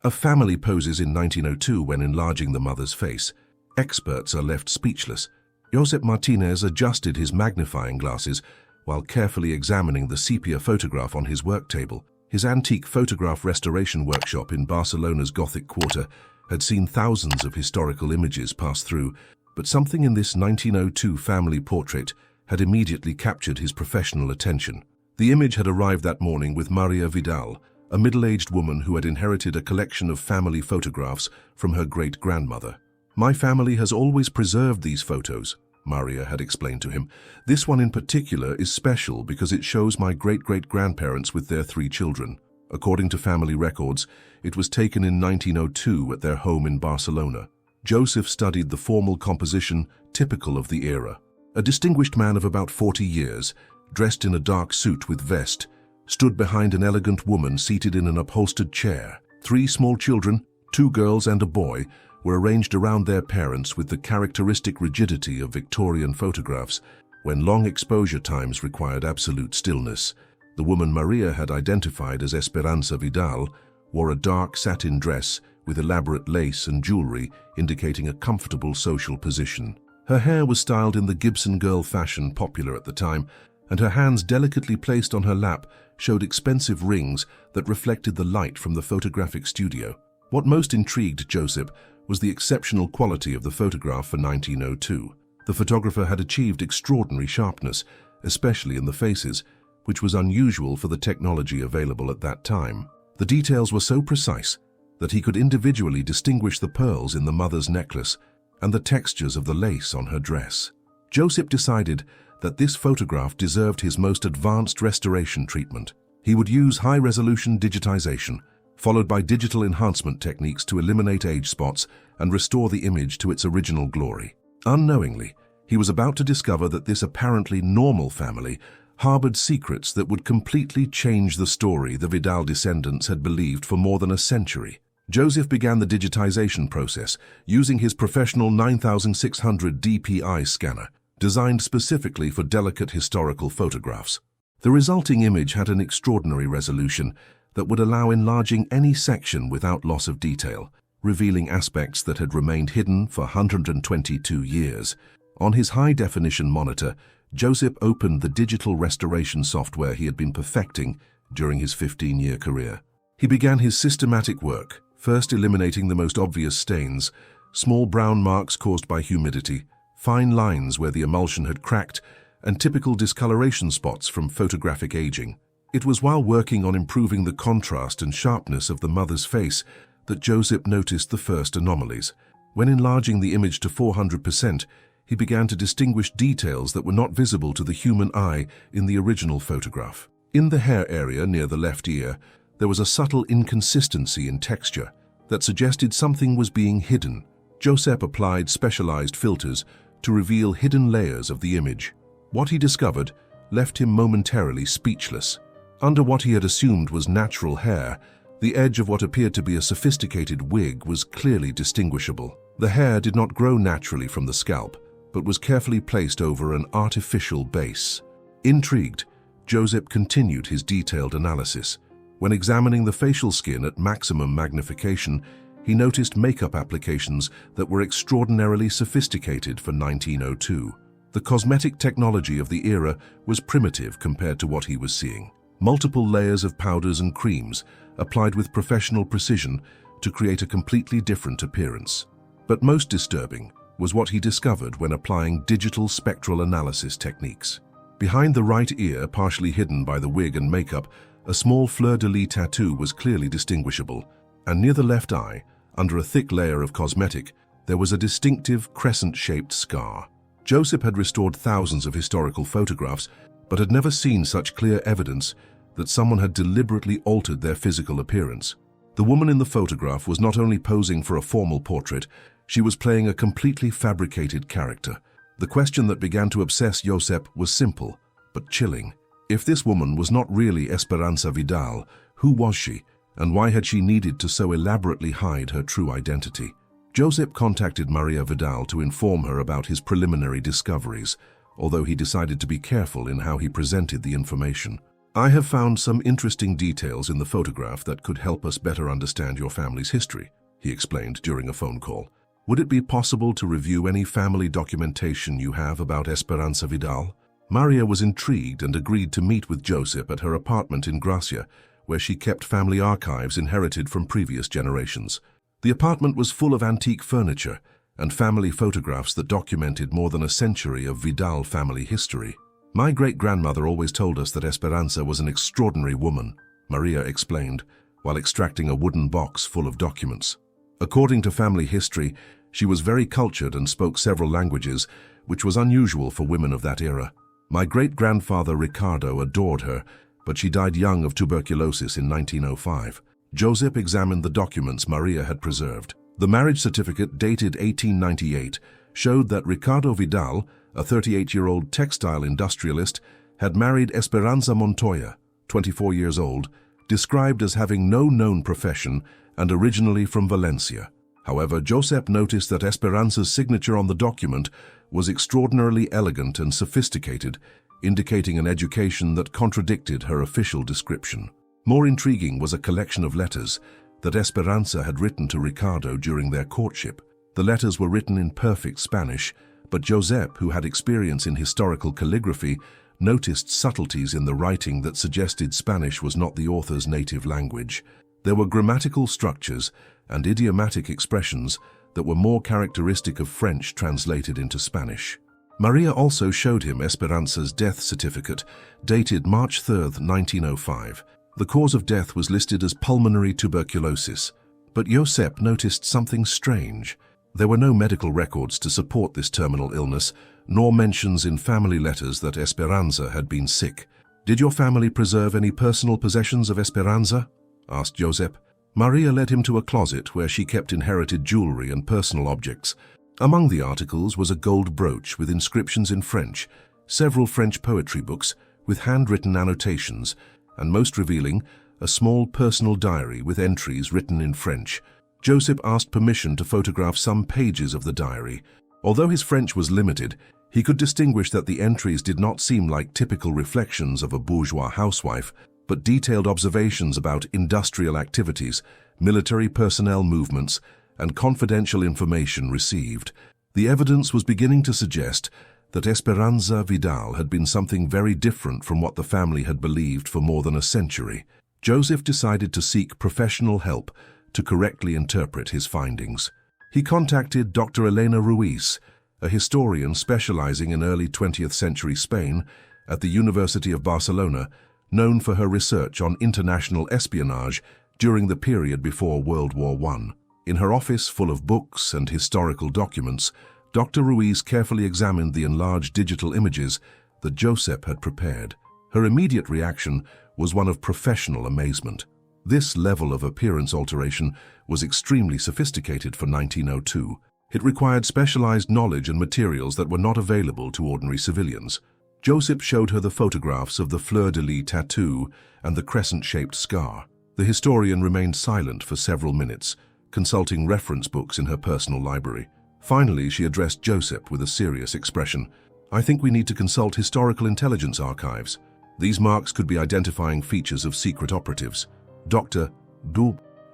A family poses in 1902 when enlarging the mother's face. Experts are left speechless. Josep Martinez adjusted his magnifying glasses while carefully examining the sepia photograph on his work table. His antique photograph restoration workshop in Barcelona's Gothic quarter had seen thousands of historical images pass through, but something in this 1902 family portrait had immediately captured his professional attention. The image had arrived that morning with Maria Vidal, a middle-aged woman who had inherited a collection of family photographs from her great-grandmother. "My family has always preserved these photos," Maria had explained to him. "This one in particular is special because it shows my great-great-grandparents with their 3 children. According to family records, it was taken in 1902 at their home in Barcelona." Joseph studied the formal composition typical of the era. A distinguished man of about 40 years, dressed in a dark suit with vest, stood behind an elegant woman seated in an upholstered chair. 3 small children, 2 girls and a boy, were arranged around their parents with the characteristic rigidity of Victorian photographs when long exposure times required absolute stillness. The woman Maria had identified as Esperanza Vidal wore a dark satin dress with elaborate lace and jewelry indicating a comfortable social position. Her hair was styled in the Gibson girl fashion popular at the time, and her hands delicately placed on her lap showed expensive rings that reflected the light from the photographic studio. What most intrigued Joseph was the exceptional quality of the photograph for 1902. The photographer had achieved extraordinary sharpness, especially in the faces, which was unusual for the technology available at that time. The details were so precise that he could individually distinguish the pearls in the mother's necklace and the textures of the lace on her dress. Joseph decided that this photograph deserved his most advanced restoration treatment. He would use high-resolution digitization, followed by digital enhancement techniques to eliminate age spots and restore the image to its original glory. Unknowingly, he was about to discover that this apparently normal family harbored secrets that would completely change the story the Vidal descendants had believed for more than a century. Joseph began the digitization process using his professional 9600 DPI scanner, designed specifically for delicate historical photographs. The resulting image had an extraordinary resolution that would allow enlarging any section without loss of detail, revealing aspects that had remained hidden for 122 years. On his high-definition monitor, Joseph opened the digital restoration software he had been perfecting during his 15-year career. He began his systematic work, first eliminating the most obvious stains, small brown marks caused by humidity, fine lines where the emulsion had cracked, and typical discoloration spots from photographic aging. It was while working on improving the contrast and sharpness of the mother's face that Joseph noticed the first anomalies. When enlarging the image to 400%, he began to distinguish details that were not visible to the human eye in the original photograph. In the hair area near the left ear, there was a subtle inconsistency in texture that suggested something was being hidden. Joseph applied specialized filters to reveal hidden layers of the image. What he discovered left him momentarily speechless. Under what he had assumed was natural hair, the edge of what appeared to be a sophisticated wig was clearly distinguishable. The hair did not grow naturally from the scalp, but was carefully placed over an artificial base. Intrigued, Joseph continued his detailed analysis. When examining the facial skin at maximum magnification, he noticed makeup applications that were extraordinarily sophisticated for 1902. The cosmetic technology of the era was primitive compared to what he was seeing. Multiple layers of powders and creams, applied with professional precision to create a completely different appearance. But most disturbing was what he discovered when applying digital spectral analysis techniques. Behind the right ear, partially hidden by the wig and makeup, a small fleur-de-lis tattoo was clearly distinguishable, and near the left eye, under a thick layer of cosmetic, there was a distinctive crescent-shaped scar. Joseph had restored thousands of historical photographs, but had never seen such clear evidence that someone had deliberately altered their physical appearance. The woman in the photograph was not only posing for a formal portrait, she was playing a completely fabricated character. The question that began to obsess Josep was simple, but chilling. If this woman was not really Esperanza Vidal, who was she, and why had she needed to so elaborately hide her true identity? Josep contacted Maria Vidal to inform her about his preliminary discoveries, although he decided to be careful in how he presented the information. I have found some interesting details in the photograph that could help us better understand your family's history, he explained during a phone call. Would it be possible to review any family documentation you have about Esperanza Vidal? Maria was intrigued and agreed to meet with Josep at her apartment in Gracia, where she kept family archives inherited from previous generations. The apartment was full of antique furniture and family photographs that documented more than a century of Vidal family history. My great-grandmother always told us that Esperanza was an extraordinary woman, Maria explained, while extracting a wooden box full of documents. According to family history, she was very cultured and spoke several languages, which was unusual for women of that era. My great-grandfather Ricardo adored her, but she died young of tuberculosis in 1905. Josep examined the documents Maria had preserved. The marriage certificate, dated 1898, showed that Ricardo Vidal, a 38-year-old textile industrialist, had married Esperanza Montoya, 24 years old, described as having no known profession and originally from Valencia. However, Josep noticed that Esperanza's signature on the document was extraordinarily elegant and sophisticated, indicating an education that contradicted her official description. More intriguing was a collection of letters that Esperanza had written to Ricardo during their courtship. The letters were written in perfect Spanish, but Josep, who had experience in historical calligraphy, noticed subtleties in the writing that suggested Spanish was not the author's native language. There were grammatical structures and idiomatic expressions that were more characteristic of French translated into Spanish. Maria also showed him Esperanza's death certificate, dated March 3, 1905. The cause of death was listed as pulmonary tuberculosis, but Josep noticed something strange. There were no medical records to support this terminal illness, nor mentions in family letters that Esperanza had been sick. "Did your family preserve any personal possessions of Esperanza?" asked Josep. Maria led him to a closet where she kept inherited jewelry and personal objects. Among the articles was a gold brooch with inscriptions in French, several French poetry books with handwritten annotations, and most revealing, a small personal diary with entries written in French. Josep asked permission to photograph some pages of the diary. Although his French was limited, he could distinguish that the entries did not seem like typical reflections of a bourgeois housewife, but detailed observations about industrial activities, military personnel movements, and confidential information received. The evidence was beginning to suggest that Esperanza Vidal had been something very different from what the family had believed for more than a century. Joseph decided to seek professional help to correctly interpret his findings. He contacted Dr. Elena Ruiz, a historian specializing in early 20th century Spain at the University of Barcelona, known for her research on international espionage during the period before World War I. In her office full of books and historical documents, Dr. Ruiz carefully examined the enlarged digital images that Josep had prepared. Her immediate reaction was one of professional amazement. This level of appearance alteration was extremely sophisticated for 1902. It required specialized knowledge and materials that were not available to ordinary civilians. Josep showed her the photographs of the fleur-de-lis tattoo and the crescent-shaped scar. The historian remained silent for several minutes, consulting reference books in her personal library. Finally, she addressed Josep with a serious expression. "I think we need to consult historical intelligence archives. These marks could be identifying features of secret operatives." Dr.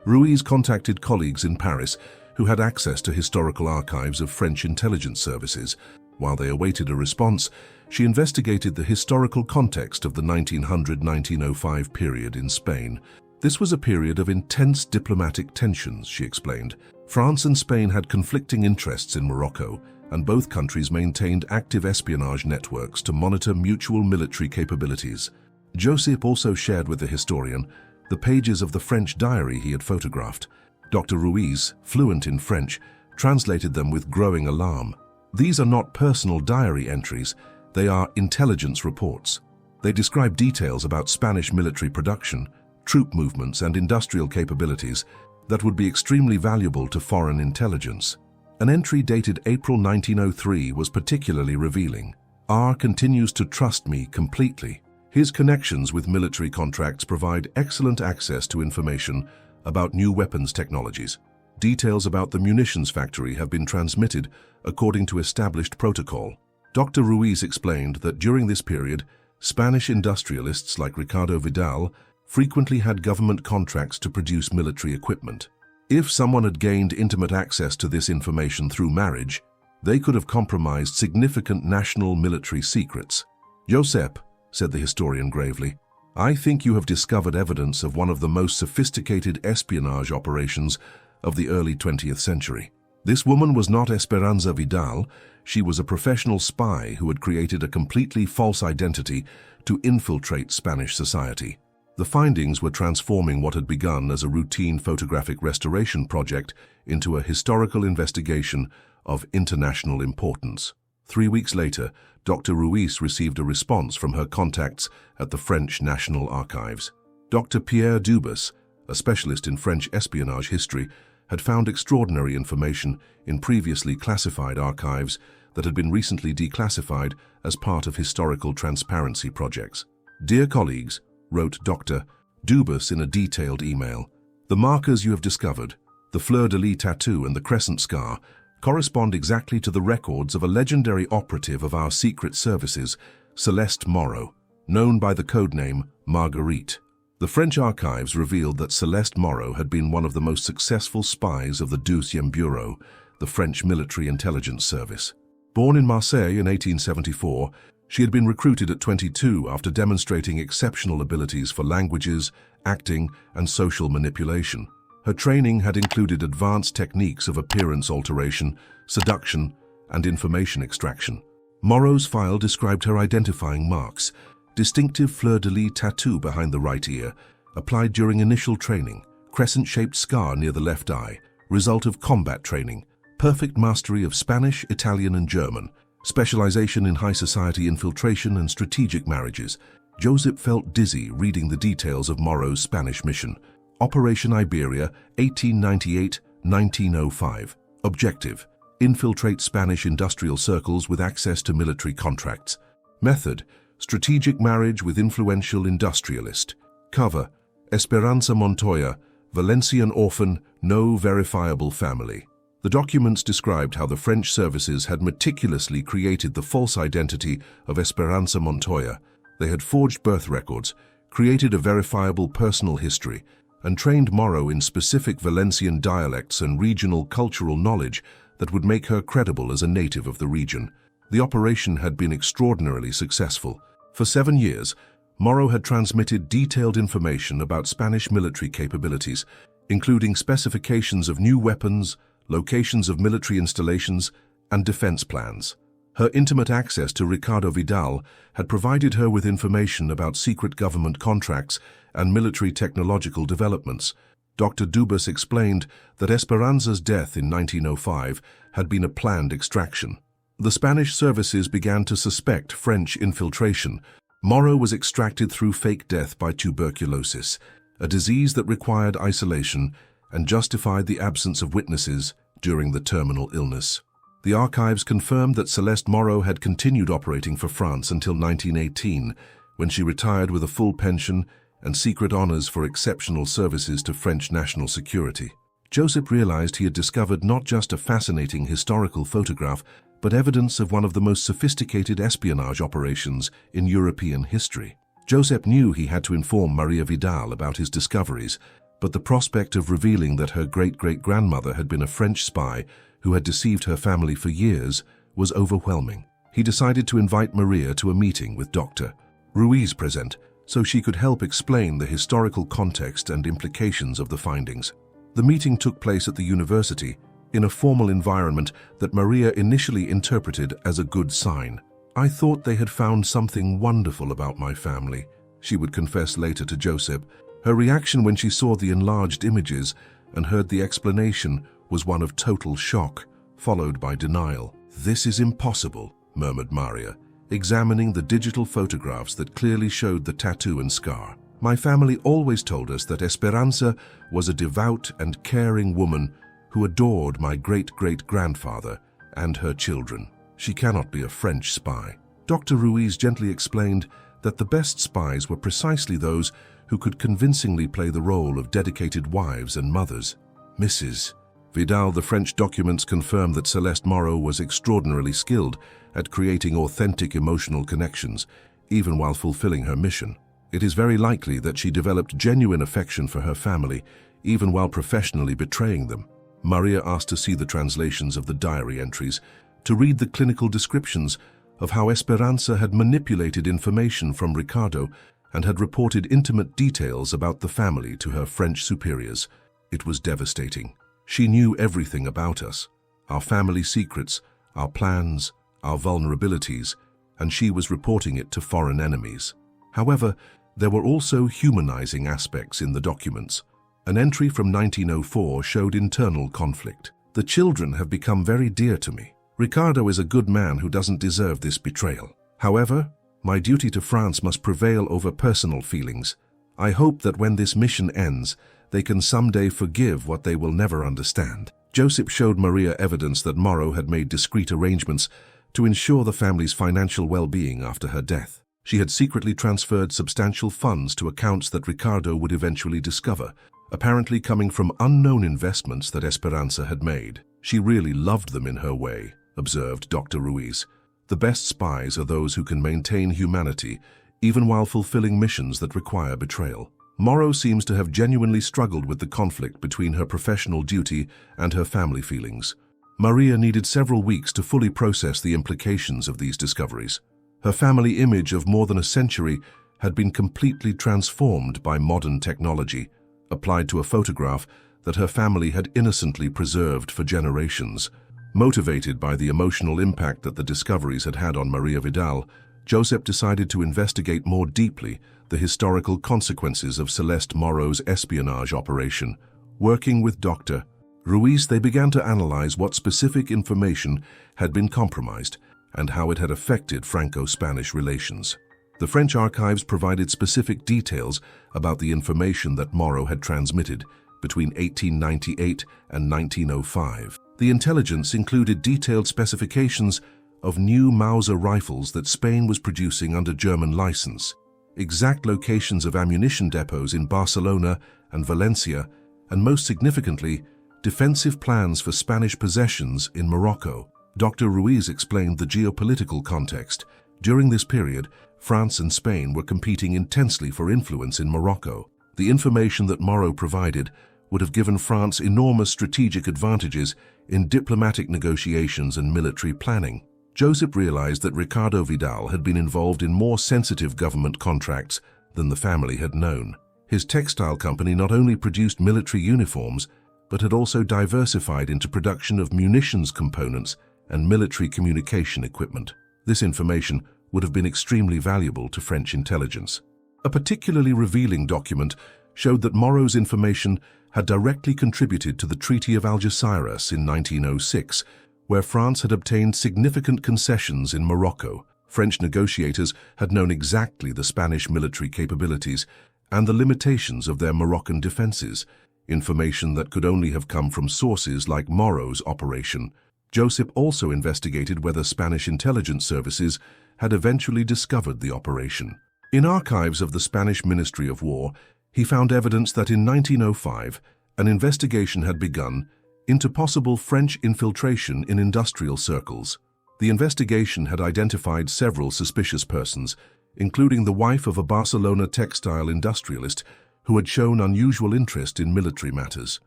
Ruiz contacted colleagues in Paris who had access to historical archives of French intelligence services. While they awaited a response, she investigated the historical context of the 1900-1905 period in Spain. This was a period of intense diplomatic tensions, she explained. France and Spain had conflicting interests in Morocco, and both countries maintained active espionage networks to monitor mutual military capabilities. Josep also shared with the historian the pages of the French diary he had photographed. Dr. Ruiz, fluent in French, translated them with growing alarm. "These are not personal diary entries, they are intelligence reports. They describe details about Spanish military production, troop movements, and industrial capabilities that would be extremely valuable to foreign intelligence." An entry dated April 1903 was particularly revealing. "R continues to trust me completely. His connections with military contracts provide excellent access to information about new weapons technologies. Details about the munitions factory have been transmitted according to established protocol." Dr. Ruiz explained that during this period, Spanish industrialists like Ricardo Vidal frequently had government contracts to produce military equipment. If someone had gained intimate access to this information through marriage, they could have compromised significant national military secrets. "Josep," said the historian gravely, "I think you have discovered evidence of one of the most sophisticated espionage operations of the early 20th century. This woman was not Esperanza Vidal. She was a professional spy who had created a completely false identity to infiltrate Spanish society." The findings were transforming what had begun as a routine photographic restoration project into a historical investigation of international importance. 3 weeks later, Dr. Ruiz received a response from her contacts at the French National Archives. Dr. Pierre Dubus, a specialist in French espionage history, had found extraordinary information in previously classified archives that had been recently declassified as part of historical transparency projects. "Dear colleagues," wrote Dr. Dubus in a detailed email, "the markers you have discovered, the fleur-de-lis tattoo and the crescent scar, correspond exactly to the records of a legendary operative of our secret services, Celeste Moreau, known by the codename Marguerite. The French archives revealed that Celeste Moreau had been one of the most successful spies of the 12e Bureau, the French military intelligence service. Born in Marseille in 1874, she had been recruited at 22 after demonstrating exceptional abilities for languages, acting, and social manipulation. Her training had included advanced techniques of appearance alteration, seduction, and information extraction. Moreau's file described her identifying marks: distinctive fleur-de-lis tattoo behind the right ear, applied during initial training; crescent-shaped scar near the left eye, result of combat training; perfect mastery of Spanish, Italian, and German; specialization in high society infiltration and strategic marriages. Joseph felt dizzy reading the details of Moreau's Spanish mission. Operation Iberia, 1898-1905. Objective: infiltrate Spanish industrial circles with access to military contracts. Method: strategic marriage with influential industrialist. Cover: Esperanza Montoya, Valencian orphan, no verifiable family. The documents described how the French services had meticulously created the false identity of Esperanza Montoya. They had forged birth records, created a verifiable personal history, and trained Moreau in specific Valencian dialects and regional cultural knowledge that would make her credible as a native of the region. The operation had been extraordinarily successful. For 7 years, Moreau had transmitted detailed information about Spanish military capabilities, including specifications of new weapons, locations of military installations, and defense plans. Her intimate access to Ricardo Vidal had provided her with information about secret government contracts and military technological developments. Dr. Dubus explained that Esperanza's death in 1905 had been a planned extraction. The Spanish services began to suspect French infiltration. Moreau was extracted through fake death by tuberculosis, a disease that required isolation and justified the absence of witnesses during the terminal illness. The archives confirmed that Celeste Moreau had continued operating for France until 1918, when she retired with a full pension and secret honors for exceptional services to French national security. Joseph realized he had discovered not just a fascinating historical photograph, but evidence of one of the most sophisticated espionage operations in European history. Joseph knew he had to inform Maria Vidal about his discoveries, but the prospect of revealing that her great-great-grandmother had been a French spy who had deceived her family for years was overwhelming. He decided to invite Maria to a meeting with Dr. Ruiz present, so she could help explain the historical context and implications of the findings. The meeting took place at the university, in a formal environment that Maria initially interpreted as a good sign. "I thought they had found something wonderful about my family," she would confess later to Joseph. Her reaction when she saw the enlarged images and heard the explanation was one of total shock, followed by denial. "This is impossible," murmured Maria, examining the digital photographs that clearly showed the tattoo and scar. "My family always told us that Esperanza was a devout and caring woman who adored my great-great-grandfather and her children. She cannot be a French spy." Dr. Ruiz gently explained that the best spies were precisely those who could convincingly play the role of dedicated wives and mothers. Mrs. Vidal, the French documents confirmed that Celeste Moreau was extraordinarily skilled at creating authentic emotional connections, even while fulfilling her mission. It is very likely that she developed genuine affection for her family, even while professionally betraying them. Maria asked to see the translations of the diary entries, to read the clinical descriptions of how Esperanza had manipulated information from Ricardo and had reported intimate details about the family to her French superiors. It was devastating. She knew everything about us, our family secrets, our plans, our vulnerabilities, and she was reporting it to foreign enemies. However, there were also humanizing aspects in the documents. An entry from 1904 showed internal conflict. "The children have become very dear to me. Ricardo is a good man who doesn't deserve this betrayal. However, my duty to France must prevail over personal feelings. I hope that when this mission ends, they can someday forgive what they will never understand." Joseph showed Maria evidence that Morrow had made discreet arrangements to ensure the family's financial well-being after her death. She had secretly transferred substantial funds to accounts that Ricardo would eventually discover, apparently coming from unknown investments that Esperanza had made. "She really loved them in her way," observed Dr. Ruiz. "The best spies are those who can maintain humanity, even while fulfilling missions that require betrayal." Morrow seems to have genuinely struggled with the conflict between her professional duty and her family feelings. Maria needed several weeks to fully process the implications of these discoveries. Her family image of more than a century had been completely transformed by modern technology, applied to a photograph that her family had innocently preserved for generations. Motivated by the emotional impact that the discoveries had had on Maria Vidal, Joseph decided to investigate more deeply the historical consequences of Celeste Morrow's espionage operation. Working with Dr. Ruiz, they began to analyze what specific information had been compromised and how it had affected Franco-Spanish relations. The French archives provided specific details about the information that Morrow had transmitted between 1898 and 1905. The intelligence included detailed specifications of new Mauser rifles that Spain was producing under German license, exact locations of ammunition depots in Barcelona and Valencia, and most significantly, defensive plans for Spanish possessions in Morocco. Dr. Ruiz explained the geopolitical context. During this period, France and Spain were competing intensely for influence in Morocco. The information that Morrow provided would have given France enormous strategic advantages in diplomatic negotiations and military planning. Joseph realized that Ricardo Vidal had been involved in more sensitive government contracts than the family had known. His textile company not only produced military uniforms, but had also diversified into production of munitions components and military communication equipment. This information would have been extremely valuable to French intelligence. A particularly revealing document showed that Morrow's information had directly contributed to the Treaty of Algeciras in 1906, where France had obtained significant concessions in Morocco. French negotiators had known exactly the Spanish military capabilities and the limitations of their Moroccan defenses, information that could only have come from sources like Morrow's operation. Joseph also investigated whether Spanish intelligence services had eventually discovered the operation. In archives of the Spanish Ministry of War, he found evidence that in 1905, an investigation had begun into possible French infiltration in industrial circles. The investigation had identified several suspicious persons, including the wife of a Barcelona textile industrialist who had shown unusual interest in military matters.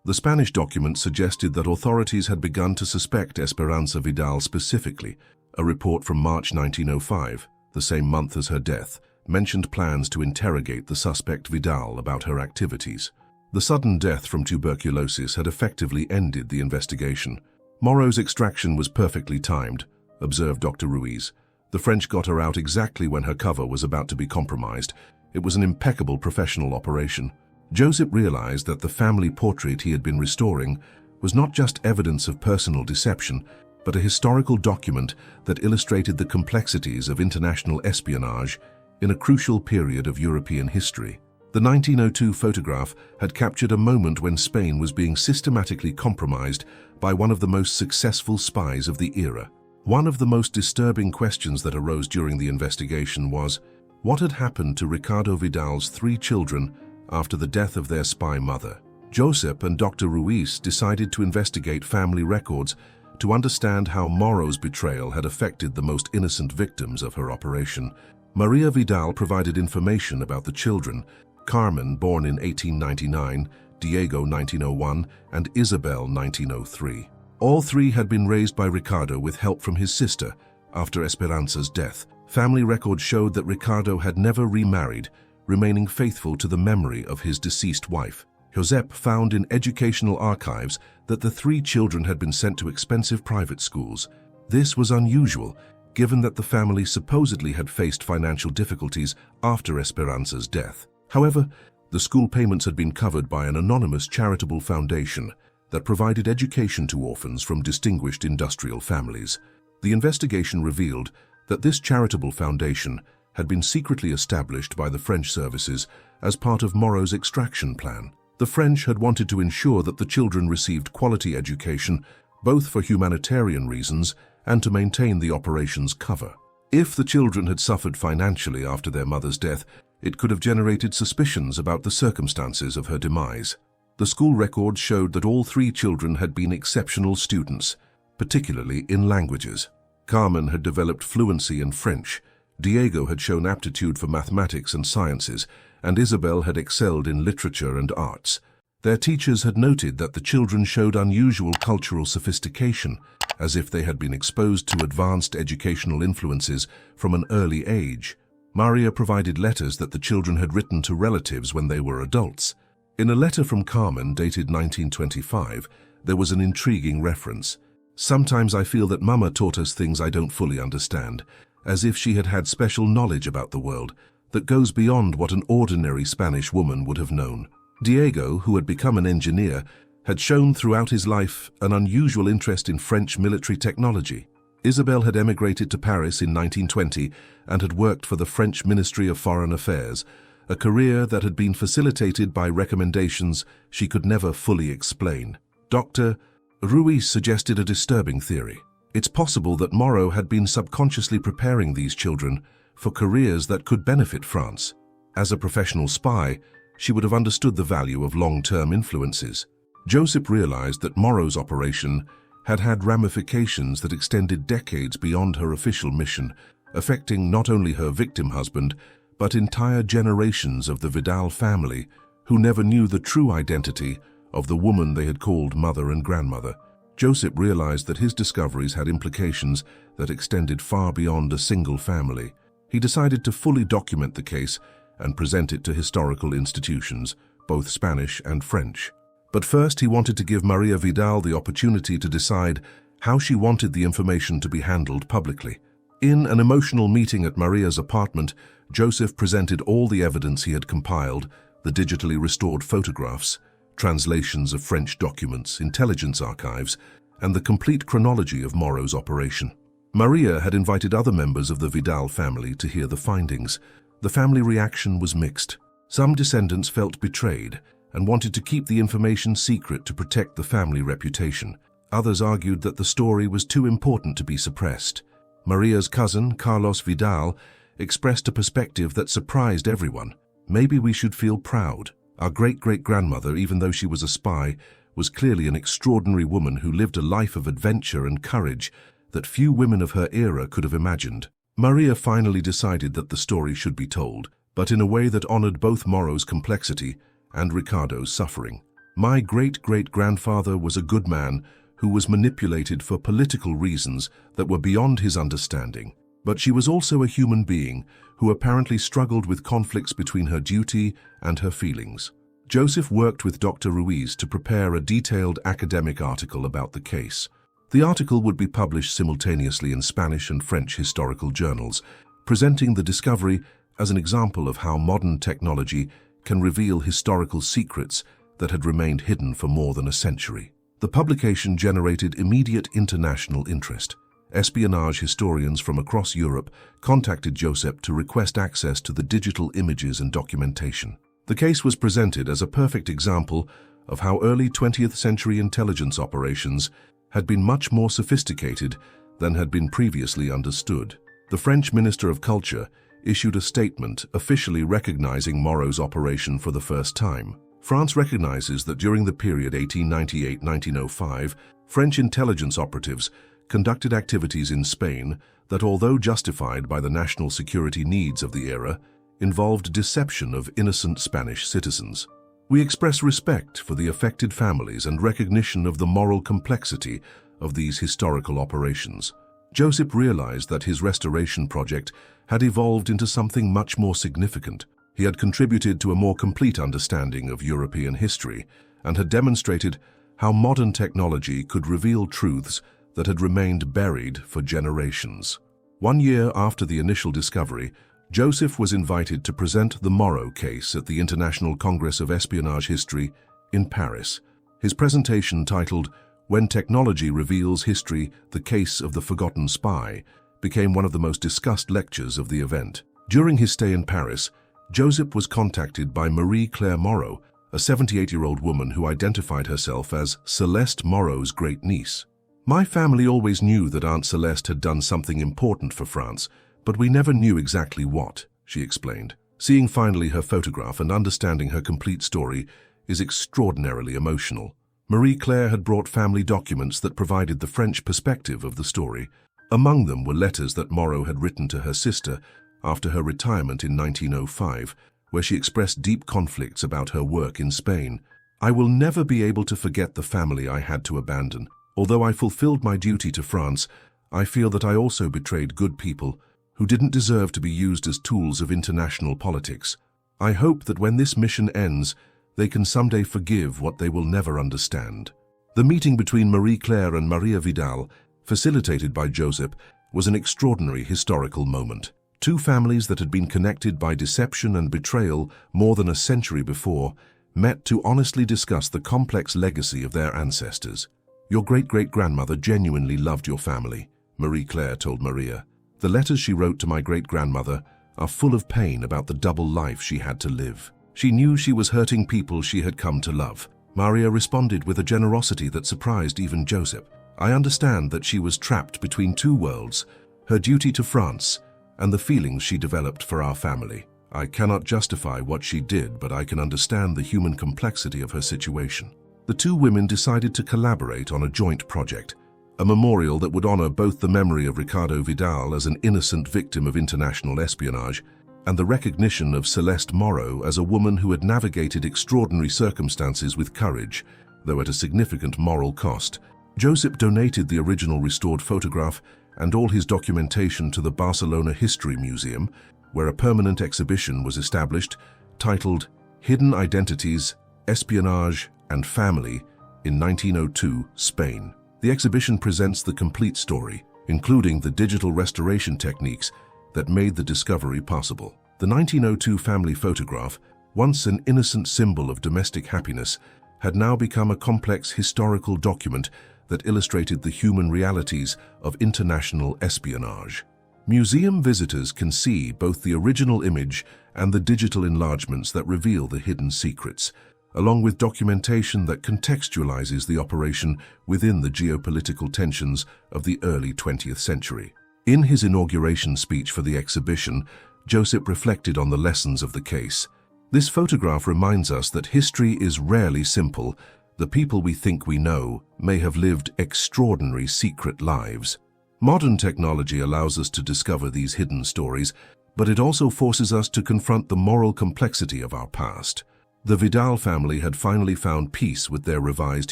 The Spanish document suggested that authorities had begun to suspect Esperanza Vidal specifically. A report from March 1905, the same month as her death, mentioned plans to interrogate the suspect Vidal about her activities. The sudden death from tuberculosis had effectively ended the investigation. Morrow's extraction was perfectly timed, observed Dr. Ruiz. The French got her out exactly when her cover was about to be compromised. It was an impeccable professional operation. Joseph realized that the family portrait he had been restoring was not just evidence of personal deception, but a historical document that illustrated the complexities of international espionage in a crucial period of European history. The 1902 photograph had captured a moment when Spain was being systematically compromised by one of the most successful spies of the era. One of the most disturbing questions that arose during the investigation was, what had happened to Ricardo Vidal's 3 children after the death of their spy mother? Joseph and Dr. Ruiz decided to investigate family records to understand how Morrow's betrayal had affected the most innocent victims of her operation. Maria Vidal provided information about the children: Carmen, born in 1899, Diego 1901, and Isabel 1903. All three had been raised by Ricardo with help from his sister after Esperanza's death. Family records showed that Ricardo had never remarried, remaining faithful to the memory of his deceased wife. Josep found in educational archives that the three children had been sent to expensive private schools. This was unusual, given that the family supposedly had faced financial difficulties after Esperanza's death. However, the school payments had been covered by an anonymous charitable foundation that provided education to orphans from distinguished industrial families. The investigation revealed that this charitable foundation had been secretly established by the French services as part of Moreau's extraction plan. The French had wanted to ensure that the children received quality education, both for humanitarian reasons and to maintain the operation's cover. If the children had suffered financially after their mother's death, it could have generated suspicions about the circumstances of her demise. The school records showed that all three children had been exceptional students, particularly in languages. Carmen had developed fluency in French, Diego had shown aptitude for mathematics and sciences, and Isabel had excelled in literature and arts. Their teachers had noted that the children showed unusual cultural sophistication, as if they had been exposed to advanced educational influences from an early age. Maria provided letters that the children had written to relatives when they were adults. In a letter from Carmen dated 1925, there was an intriguing reference. "Sometimes I feel that Mama taught us things I don't fully understand, as if she had had special knowledge about the world that goes beyond what an ordinary Spanish woman would have known." Diego, who had become an engineer, had shown throughout his life an unusual interest in French military technology. Isabel had emigrated to Paris in 1920 and had worked for the French Ministry of Foreign Affairs, a career that had been facilitated by recommendations she could never fully explain. Dr. Ruiz suggested a disturbing theory. It's possible that Moreau had been subconsciously preparing these children for careers that could benefit France. As a professional spy, she would have understood the value of long-term influences. Joseph realized that Moreau's operation had had ramifications that extended decades beyond her official mission, affecting not only her victim husband, but entire generations of the Vidal family who never knew the true identity of the woman they had called mother and grandmother. Joseph realized that his discoveries had implications that extended far beyond a single family. He decided to fully document the case and present it to historical institutions, both Spanish and French. But first, he wanted to give Maria Vidal the opportunity to decide how she wanted the information to be handled publicly. In an emotional meeting at Maria's apartment, Joseph presented all the evidence he had compiled: the digitally restored photographs, translations of French documents, intelligence archives, and the complete chronology of Moreau's operation. Maria had invited other members of the Vidal family to hear the findings. The family reaction was mixed. Some descendants felt betrayed and wanted to keep the information secret to protect the family reputation. Others argued that the story was too important to be suppressed. Maria's cousin, Carlos Vidal, expressed a perspective that surprised everyone. "Maybe we should feel proud. Our great-great-grandmother, even though she was a spy, was clearly an extraordinary woman who lived a life of adventure and courage that few women of her era could have imagined." Maria finally decided that the story should be told, but in a way that honored both Moreau's complexity and Ricardo's suffering. "My great-great-grandfather was a good man who was manipulated for political reasons that were beyond his understanding. But she was also a human being who apparently struggled with conflicts between her duty and her feelings." Joseph worked with Dr. Ruiz to prepare a detailed academic article about the case. The article would be published simultaneously in Spanish and French historical journals, presenting the discovery as an example of how modern technology can reveal historical secrets that had remained hidden for more than a century. The publication generated immediate international interest. Espionage historians from across Europe contacted Joseph to request access to the digital images and documentation. The case was presented as a perfect example of how early 20th century intelligence operations had been much more sophisticated than had been previously understood. The French Minister of Culture issued a statement officially recognizing Moreau's operation for the first time. France recognizes that during the period 1898-1905, French intelligence operatives conducted activities in Spain that, although justified by the national security needs of the era, involved deception of innocent Spanish citizens. We express respect for the affected families and recognition of the moral complexity of these historical operations. Joseph realized that his restoration project had evolved into something much more significant. He had contributed to a more complete understanding of European history and had demonstrated how modern technology could reveal truths that had remained buried for generations. 1 year after the initial discovery, Joseph was invited to present the Moreau case at the International Congress of Espionage History in Paris. His presentation, titled "When Technology Reveals History, the Case of the Forgotten Spy," became one of the most discussed lectures of the event. During his stay in Paris, Joseph was contacted by Marie-Claire Moreau, a 78-year-old woman who identified herself as Celeste Moreau's great-niece. "My family always knew that Aunt Celeste had done something important for France, but we never knew exactly what," she explained. Seeing finally her photograph and understanding her complete story is extraordinarily emotional. Marie-Claire had brought family documents that provided the French perspective of the story. Among them were letters that Moreau had written to her sister after her retirement in 1905, where she expressed deep conflicts about her work in Spain. "I will never be able to forget the family I had to abandon. Although I fulfilled my duty to France, I feel that I also betrayed good people who didn't deserve to be used as tools of international politics. I hope that when this mission ends, they can someday forgive what they will never understand." The meeting between Marie-Claire and Maria Vidal, facilitated by Joseph, was an extraordinary historical moment. Two families that had been connected by deception and betrayal more than a century before met to honestly discuss the complex legacy of their ancestors. "Your great-great-grandmother genuinely loved your family," Marie-Claire told Maria. "The letters she wrote to my great-grandmother are full of pain about the double life she had to live. She knew she was hurting people she had come to love." Maria responded with a generosity that surprised even Joseph. "I understand that she was trapped between two worlds, her duty to France and the feelings she developed for our family. I cannot justify what she did, but I can understand the human complexity of her situation." The two women decided to collaborate on a joint project, a memorial that would honor both the memory of Ricardo Vidal as an innocent victim of international espionage and the recognition of Celeste Moreau as a woman who had navigated extraordinary circumstances with courage, though at a significant moral cost. Joseph donated the original restored photograph and all his documentation to the Barcelona History Museum, where a permanent exhibition was established titled "Hidden Identities, Espionage and Family in 1902, Spain." The exhibition presents the complete story, including the digital restoration techniques that made the discovery possible. The 1902 family photograph, once an innocent symbol of domestic happiness, had now become a complex historical document that illustrated the human realities of international espionage. Museum visitors can see both the original image and the digital enlargements that reveal the hidden secrets, along with documentation that contextualizes the operation within the geopolitical tensions of the early 20th century. In his inauguration speech for the exhibition, Joseph reflected on the lessons of the case. "This photograph reminds us that history is rarely simple. The people we think we know may have lived extraordinary secret lives. Modern technology allows us to discover these hidden stories, but it also forces us to confront the moral complexity of our past." The Vidal family had finally found peace with their revised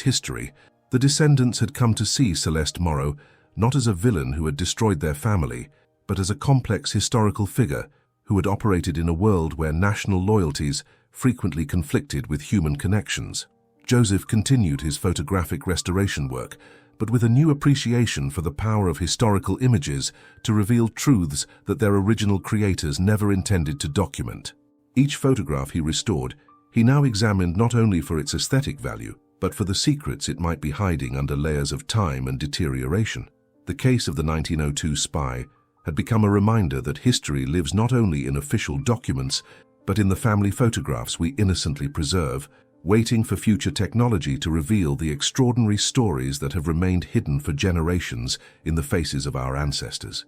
history. The descendants had come to see Celeste Moreau not as a villain who had destroyed their family, but as a complex historical figure who had operated in a world where national loyalties frequently conflicted with human connections. Joseph continued his photographic restoration work, but with a new appreciation for the power of historical images to reveal truths that their original creators never intended to document. Each photograph he restored, he now examined not only for its aesthetic value, but for the secrets it might be hiding under layers of time and deterioration. The case of the 1902 spy had become a reminder that history lives not only in official documents, but in the family photographs we innocently preserve, waiting for future technology to reveal the extraordinary stories that have remained hidden for generations in the faces of our ancestors.